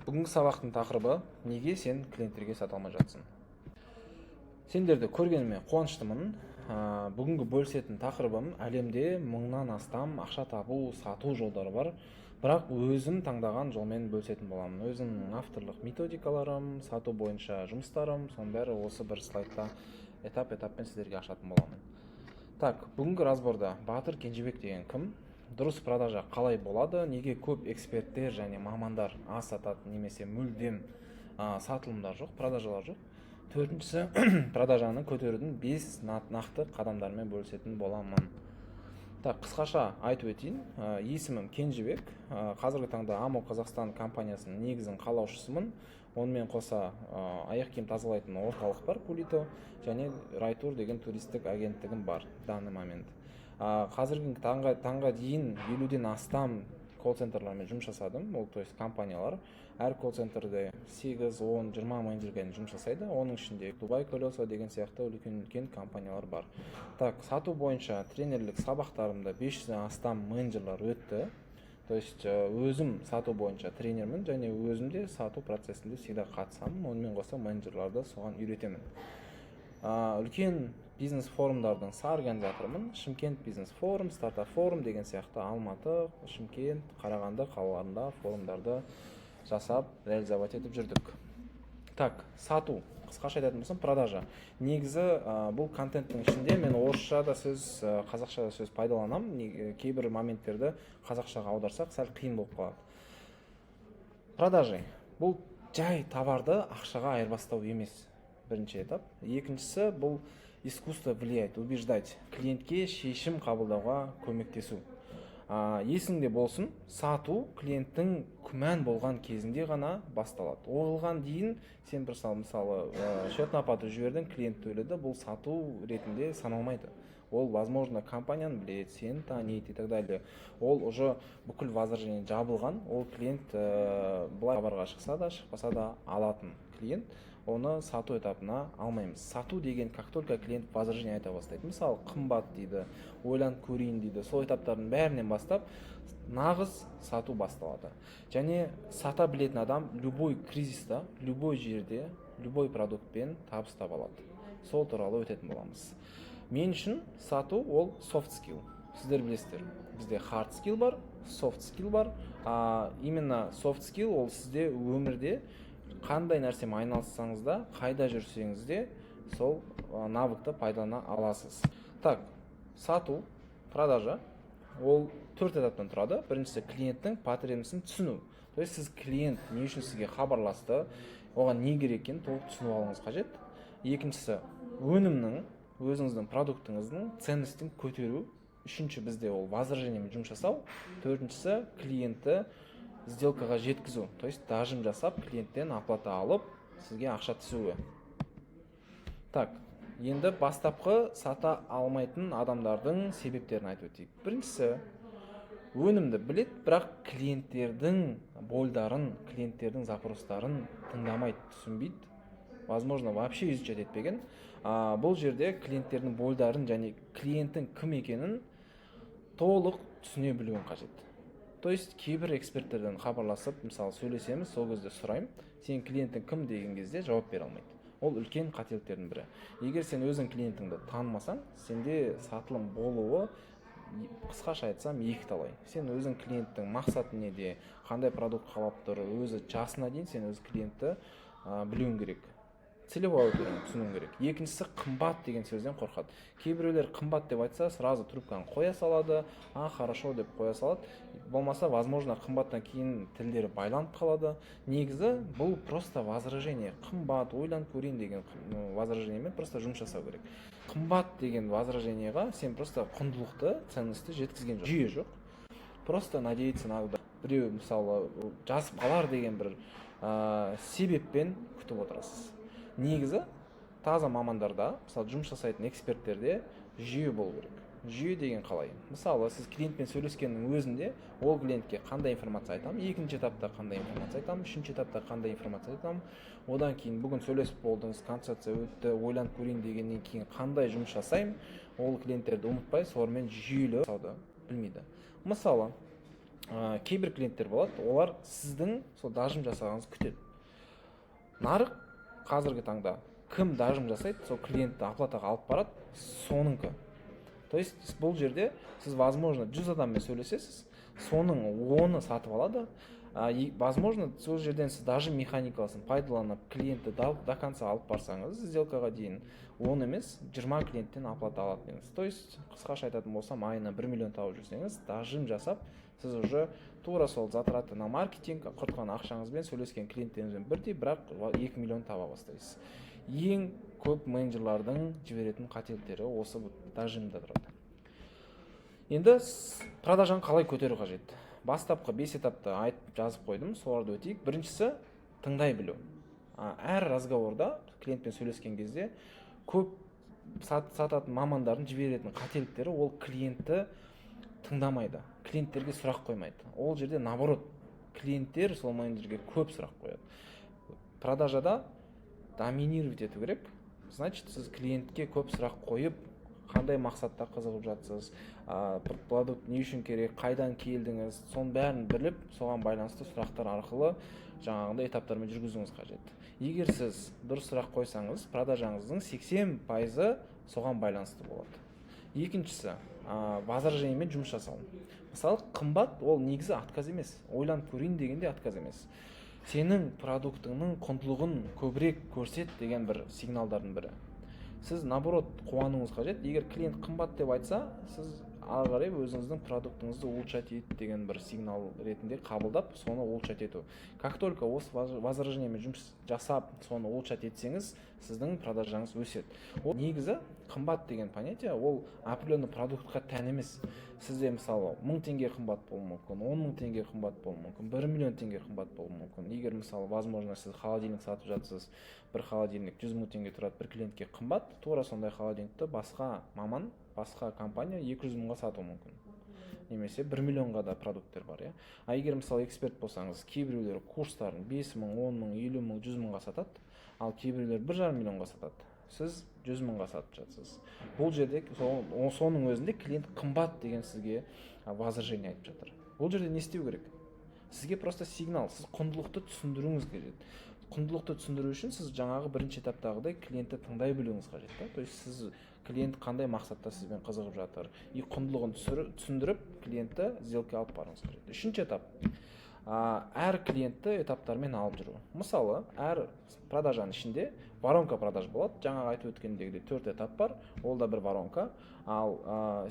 Бүгінгі сабақтың тақырыбы неге сен клиенттерге сата алмай жатсың? Сендерді көргеніме қуаныштымын. Бүгінгі бөлісетін тақырыбым әлемде мыңнан астам ақша табу, сату жолдары бар. Бірақ өзім таңдаған жолмен бөлісетін боламын. Өзімнің авторлық методикаларым, сату бойынша жұмыстарым, соның бәрі осы бір слайдта этап-этаппен сіздерге ашатын боламын. Так, бүгінгі разборда Батыр Кенжебек деген кім? Дұрыс продажа қалай болады, неге көп эксперттер және мамандар аз сатады, немесе мүлдем сатылымдар жоқ, продажалар жоқ. Төртіншісі, продажаны көтерудің 5 нақты қадамдарымен бөлісетін боламын. Так, қысқаша айтып өтейін. Есімім Кенжебек. Қазіргі таңда Амо Қазақстан компаниясының негізін қалаушысымын. Онымен қоса аяқ киім тазалайтын орталық бар, Пулито, және Райтур деген туристік агенттігім бар данный момент. Қазіргі таңға дейін 50-ден астам колл-центрлармен жұмыс жасадым. Ол, то есть компаниялар әр колл-центрде 8, 10, 20 менеджермен жұмыс жасайды. Оның ішінде Дубай Колесо деген сияқты үлкен компаниялар бар. Так, сату бойынша тренерлік сабақтарымда 500-ден астам менеджерлар өтті. То есть өзім сату бойынша тренермін, және өзімде сату процесінде всегда қатысамын. Онымен қоса менеджерларды соған үйретемін. Үлкен бизнес форумдардың организаторымын. Шымкент бизнес форум, стартап форум деген сияқты Алматы, Шымкент, Қарағанды қалаларында форумдарды жасап, реализовать етіп жүрдік. Так, сату. Қысқаша айтатын болсам, продажа. Негізі бұл контенттің ішінде мен орысша да сөз, қазақша да сөз пайдаланам. Кейбір моменттерді қазақшаға аударсақ, сәл қиын болып қалады. Продажа. Бұл жай товарды ақшаға айырбастау емес. Бірінші этап. Екіншісі, бұл искусство влиять, убеждать. Клиентке шешім қабылдауға көмектесу. Есіңде болсын, сату клиенттің күмән болған кезінде ғана басталады. Оған дейін сен мысалы счетный оплату жібердің, клиент төледі, бұл сату ретінде саналмайды. Ол, возможно, компанияны біледі, сені таниды и так далее. Ол уже бүкіл возражение жабылған, ол клиент былай хабарға шықса да, шықпаса да алатын клиент. Оны сату этапына алмаймыз. Сату деген, как только клиент возражение айта бастайды, мысалы қымбат дейді, ойланып көрейін дейді, сол этаптардың бәрінен бастап нағыз сату басталады. Және сата білетін адам любой кризиста, любой жерде, любой продуктпен табыс таба алады. Сол туралы өтетін боламыз. Мен үшін сату ол soft skill. Сіздер білесіздер, бізде hard skill бар, soft skill бар. Именно soft skill ол сізде өмірде қандай нәрсемен айналыссаңыз да, қайда жүрсеңіз де, сол навыкты пайдалана аласыз. Так, сату, продажа, ол 4 этаптан тұрады. Біріншісі, клиенттің потребностін түсіну. То есть сіз клиент не үшін сізге хабарласты, оған не керек екенін толық түсініп алуыңыз қажет. Екіншісі, өнімнің, өзіңіздің продуктыңыздың ценностін көтеру. Үшінші, бізде ол возражениемен жұмыс жасау. Төртіншісі, клиентті сделкаға жеткізу, то есть дажым жасап, клиенттен оплата алып, сізге ақша түсуі. Так, енді бастапқы сата алмайтын адамдардың себептерін айтып өтейік. Біріншісі, өнімді білет, бірақ клиенттердің бойдарын, клиенттердің запростарын тыңдамайды, түсінбейді. Возможно, вообще изучать етпеген. Бұл жерде клиенттердің бойдарын және клиенттің кім екенін толық түсіне білуін қажет. То есть кейбір эксперттерден хабарласып, мысалы сөйлесеміз, сол кезде сұрайым, сен клиенттің кім деген кезде жауап бере алмайды. Ол үлкен қателіктердің бірі. Егер сен өзің клиентіңді танымасаң, сенде сатылым болуы, қысқаша айтсам, екі талай. Сен өзің клиенттің мақсаты неде, қандай продукт қалап тұр, өзі жасына дейін сен өз клиентті білуің керек. Целевой аудиторияны түсінуің керек. Екіншісі, қымбат деген сөзден қорқады. Кейбіреулер қымбат деп айтса, сразу трубканы қоя салады, хорошо деп қоя салады. Болмаса, возможно, қымбаттан кейін тілдері байланып қалады. Негізі, бұл просто возражение. Қымбат, ойланып көрейін деген возражениемен просто жұмыс жасау керек. Қымбат деген возражениеға сен просто құндылықты, ценності жеткізген жоқ. Жүйе жоқ. Просто надеяться надо. Біреу, мысалы, жасып қалар деген бір себеппен күтіп отырасыз. Негізі, таза мамандарда, мысалы жұмыс жасайтын эксперттерде жүйе болу керек. Жүйе деген қалай? Мысалы, сіз клиентпен сөйлескеннің өзінде ол клиентке қандай информация айтамын, екінші этапта қандай информация айтамын, үшінші этапта қандай информация айтамын, одан кейін бүгін сөйлесіп болдыңыз, консультация өтті, ойланып көрейін дегеннен кейін қандай жұмыс жасаймын, ол клиенттерді ұмытпай, солармен жүйелі жасауды білмейді. Мысалы, кейбір клиенттер болады, олар сіздің сол дажым жасағаныңызды күтеді. Нарық қазіргі таңда кім дажым жасайды, сол клиентті оплатаға алып барады, соныңкі. То есть бұл жерде сіз, возможно, 100 адаммен сөйлесесіз, соның 10-ы сатып алады. Возможно, сол жерден сіз дажым механикасын пайдаланып, клиентті до конца алып барсаңыз, сделкаға дейін 10 емес, 20 клиенттен оплата алатыныңыз. То есть қысқаша айтатын болсам, айына 1 миллион тауып жүрсеңіз, дажым жасап, сіз уже тура сол затраты на маркетинг, құртқан ақшаңызбен сөйлескен клиенттеріңізбен бірдей, бірақ 2 миллион таба бастайсыз. Ең көп менеджерлардың жіберетін қателіктері осы дажимда тұрады. Енді продажаны қалай көтеру қажет? Бастапқы 5 этапты айтып жазып қойдым, соларды өтейік. Біріншісі тыңдай білу. Әр разговорда клиентпен сөйлескен кезде көп сататын мамандардың жіберетін қателіктері, ол клиентті тыңдамайды, клиенттерге сұрақ қоймайды. Ол жерде наоборот, клиенттер сол менеджерге көп сұрақ қояды. Продажада доминировать ету керек. Значит, сіз клиентке көп сұрақ қойып, қандай мақсатта қызығып жатсыз, продукт не үшін керек, қайдан келдіңіз, соның бәрін біліп, соған байланысты сұрақтар арқылы жаңағындай этаптармен жүргізуіңіз қажет. Егер сіз дұрыс сұрақ қойсаңыз, продажаңыздың 80% соған байланысты болады. Екіншісі, возражениемен жұмыс жасау. Мысалы, қымбат ол негізі отказ емес. Ойланып көрейін дегенде отказ емес. Сенің продуктыңның құндылығын көбірек көрсет деген бір сигналдардың бірі. Сіз наоборот қуануыңыз қажет. Егер клиент қымбат деп айтса, сіз ары қарай өзіңіздің продуктыңызды улучшать ет деген бір сигнал ретінде қабылдап, соны улучшать ету. Как только осы возражениемен жұмыс жасап, соны улучшать етсеңіз, сіздің продажаңыз өседі. Ол негізі қымбат деген понятие, ол определенный продуктқа тән емес. Сізде мысалы 1000 теңге қымбат болуы мүмкін, 10 000 теңге қымбат болуы мүмкін, 1 миллион теңге қымбат болуы мүмкін. Егер мысалы, возможно, сіз холодильник сатып жатсыз, бір холодильник 100 000 теңге тұрады, бір клиентке қымбат, тура сондай холодильникті басқа маман, басқа компания 200 000-ға сатуы мүмкін. Немесе 1 миллионға да продукттер бар, иә. Егер мысалы эксперт болсаңыз, кейбіреулер курстарын 5 000, 10 000, 50 000, 100 000-ға сатады, ал кейбіреулер 1,5 миллионға сатады. Сіз 100 000-ға сатып жатсыз. Бұл жерде соның өзінде клиент қымбат деген сізге возражение айтып жатыр. Бұл жерде не істеу керек? Сізге просто сигнал, сіз құндылықты түсіндіруіңіз керек. Құндылықты түсіндіру үшін сіз жаңағы бірінші этаптағыдай клиентті тыңдай білуіңіз қажет. То есть сіз клиент қандай мақсатта сізбен қызығып жатыр, құндылығын түсіндіріп, клиентті сделкаға алып баруыңыз қажет. Үшінші этап. Әр клиентті этаптармен алып жүру. Мысалы, әр продажаның ішінде воронка продаж болады. Жаңағы айтып өткендегідей 4 этап бар. Ол да бір воронка. Ал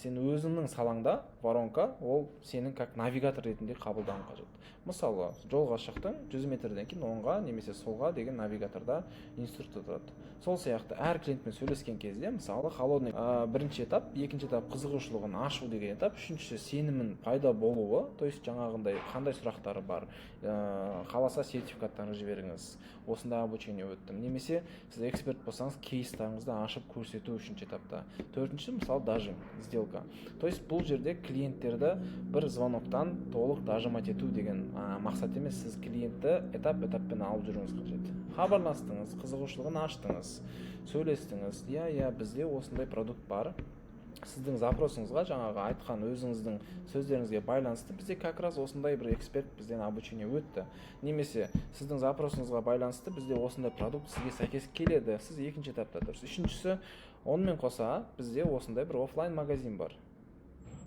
сен өзіңнің салаңда воронка, ол сенің как навигатор ретінде қабылдануы қажет. Мысалы, жолға шықтың, 100 метрден кейін оңға немесе солға деген навигаторда инструктор тұрады. Сол сияқты әр клиентпен сөйлескен кезде, мысалы, холодный бірінші этап, екінші этап қызығушылығын ашу деген этап, үшіншісі сенімнің пайда болуы, то есть жаңағындай қандай сұрақтары бар, қаласа сертификаттарын жіберіңіз, осында обучение өттім, немесе сіз эксперт болсаңыз кейстарыңызды ашып көрсету үшінші этапта. Төртінші, мысалы, дажим, сделка. То есть бұл жерде клиенттерді бір звоноктан толық дажимать ету деген мақсат емес, сіз клиентті этап-этаппен алып жүруіңіз қажет. Хабарластыңыз, қызығушылығын аштыңыз, сөйлестіңіз, бізде осындай продукт бар, сіздің запросыңызға, жаңағы айтқан өзіңіздің сөздеріңізге байланысты бізде как раз осындай бір эксперт бізден обучение өтті. Немесе сіздің запросыңызға байланысты бізде осындай продукт сізге сәйкес келеді. Сіз екінші этапта тұрсыз. Үшіншісі, онымен қоса бізде осындай бір офлайн магазин бар.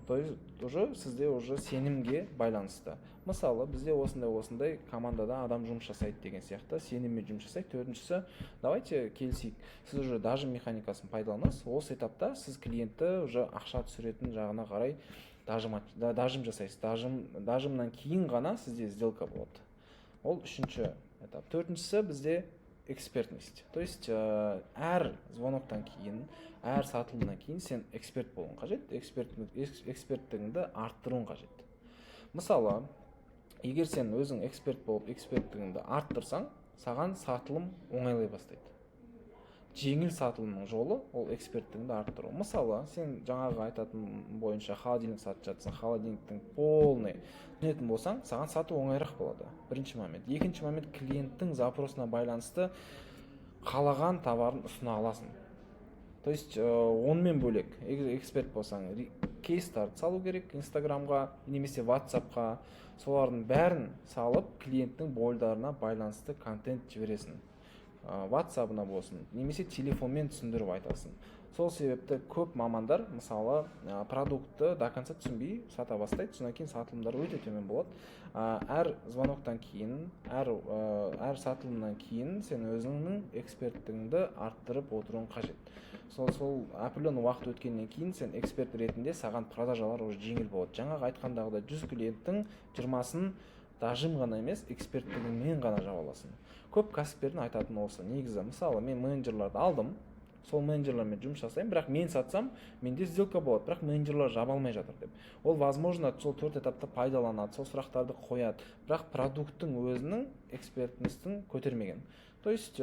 То есть уже сізде уже сенімге байланысты. Мысалы, бізде осындай командада адам жұмыс жасайды деген сияқты, сеніммен жұмыс жасайды. Төртіншісі, давайте келісейік. Сіз уже дажим механикасын пайдаланасыз. Осы этапта сіз клиентті уже ақша түсіретін жағына қарай дажим жасайсыз. Дажимнан кейін ғана сізде сделка болады. Ол үшінші этап. Төртіншісі бізде экспертность. То есть әр звоноктан кейін, әр сатылымнан кейін сен эксперт болуың қажет, эксперттігіңді арттыруың қажет. Мысалы, егер сен өзің эксперт болып, эксперттігіңді арттырсаң, саған сатылым оңайлай бастайды. Жеңіл сатылымның жолы ол эксперттігіңді арттыру. Мысалы, сен жаңағы айтатын бойынша холодильник сатып жатсың, холодильниктің полный түсінетін болсаң, саған сату оңайырақ болады. Бірінші момент. Екінші момент, клиенттің запросына байланысты қалаған товарын ұсына аласың. То есть, онымен бөлек, эксперт болсаң, кейстарды салу керек инстаграмға немесе ватсапқа. Солардың бәрін салып клиенттің бойдарына байланысты контент жібересің. Ватсабына болсын немесе телефонмен түсіндіріп айтасың. Сол себепті көп мамандар мысалы продуктты до конца түсінбей сата бастайды, содан кейін сатылымдар өте төмен болады. Әр звоноктан кейін, әр сатылымнан кейін сен өзіңнің эксперттігіңді арттырып отыруың қажет. Сол определенный уақыт өткеннен кейін сен эксперт ретінде саған продажалар уже жеңіл болады. Жаңағы айтқандағыдай 100 клиенттің 20-сын дажим ғана емес, эксперттігіңмен ғана жаба аласың. Көп кәсіпкердің айтатыны осы. Негізі, мысалы, мен менеджерларды алдым, сол менеджерлермен жұмыс жасаймын, бірақ мен сатсам, менде сделка болады, бірақ менеджерлер жаба алмай жатыр деп. Ол возможно сол 4 этапта пайдаланады, сол сұрақтарды қояды, бірақ продукттың өзінің экспертностін көтермеген. То есть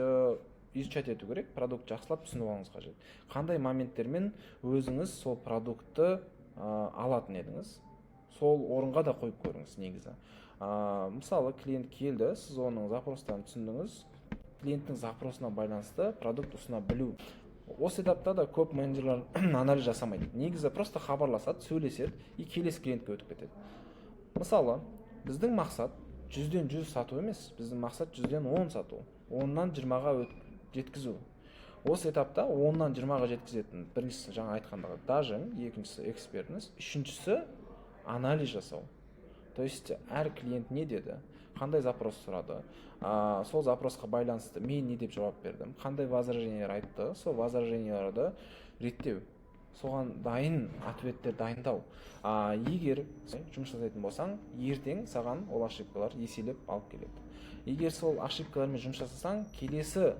изучать ету керек, продукт жақсылап түсініп алуыңыз қажет. Қандай моменттермен өзіңіз сол продуктты алатын едіңіз, сол орынға да қойып көріңіз негізі. Мысалы, клиент келді, сіз оның запростарын түсіндіңіз, клиенттің запросына байланысты продукт ұсына білу. Осы этапта да көп менеджерлер анализ жасамайды. Негізі просто хабарласады, сөйлеседі и келесі клиентке өтіп кетеді. Мысалы, біздің мақсат 100-ден 100 сату емес, біздің мақсат 100-ден 10 сату, 10-нан 20-ға жеткізу. Осы этапта 10-нан 20-ға жеткізетін біріншісі жаңа айтқандағы дажим, екіншісі экспертность, үшіншісі анализ жасау. То есть әр клиент не деді, қандай запрос сұрады, сол запросқа байланысты мен не деп жауап бердім, қандай возражениялар айтты, сол возраженияларды реттеу, соған дайын ответтер дайындау. Егер жұмыс жасайтын болсаң, ертең саған ол ошибкалар еселеп алып келеді. Егер сол ошибкалармен жұмыс жасасаң, келесі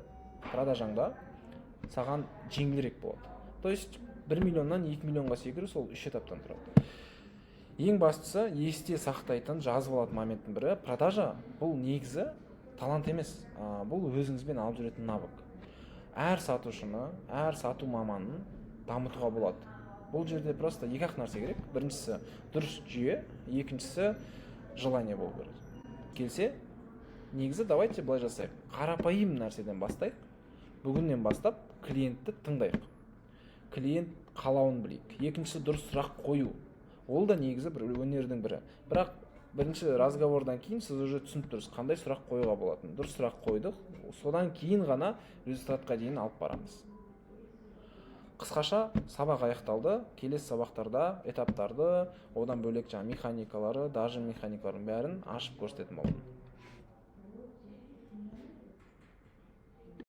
продажаңда саған жеңілірек болады. То есть 1 миллионнан 2 миллионға секіру сол 3 этаптан тұрады. Ең бастысы есте сақтайтын жазып алатын моменттің бірі, продажа бұл негізі талант емес, бұл өзіңізбен алып жүретін навык. Әр сатушыны, әр сату маманын дамытуға болады. Бұл жерде просто екі-ақ нәрсе керек. Біріншісі дұрыс жүйе, екіншісі желание болу керек. Келсе, негізі давайте былай жасайық. Қарапайым нәрседен бастайық. Бүгіннен бастап клиентті тыңдайық. Клиент қалауын білейік. Екіншісі дұрыс сұрақ қою. Ол да негізі бір өнердің бірі. Бірақ бірінші разговордан кейін сіз уже түсініп тұрсыз, қандай сұрақ қоюға болатын. Дұрыс сұрақ қойдық, содан кейін ғана результатқа дейін алып барамыз. Қысқаша сабақ аяқталды. Келесі сабақтарда этаптарды, одан бөлек механикалары, даже механикалардың бәрін ашып көрсететін болдым.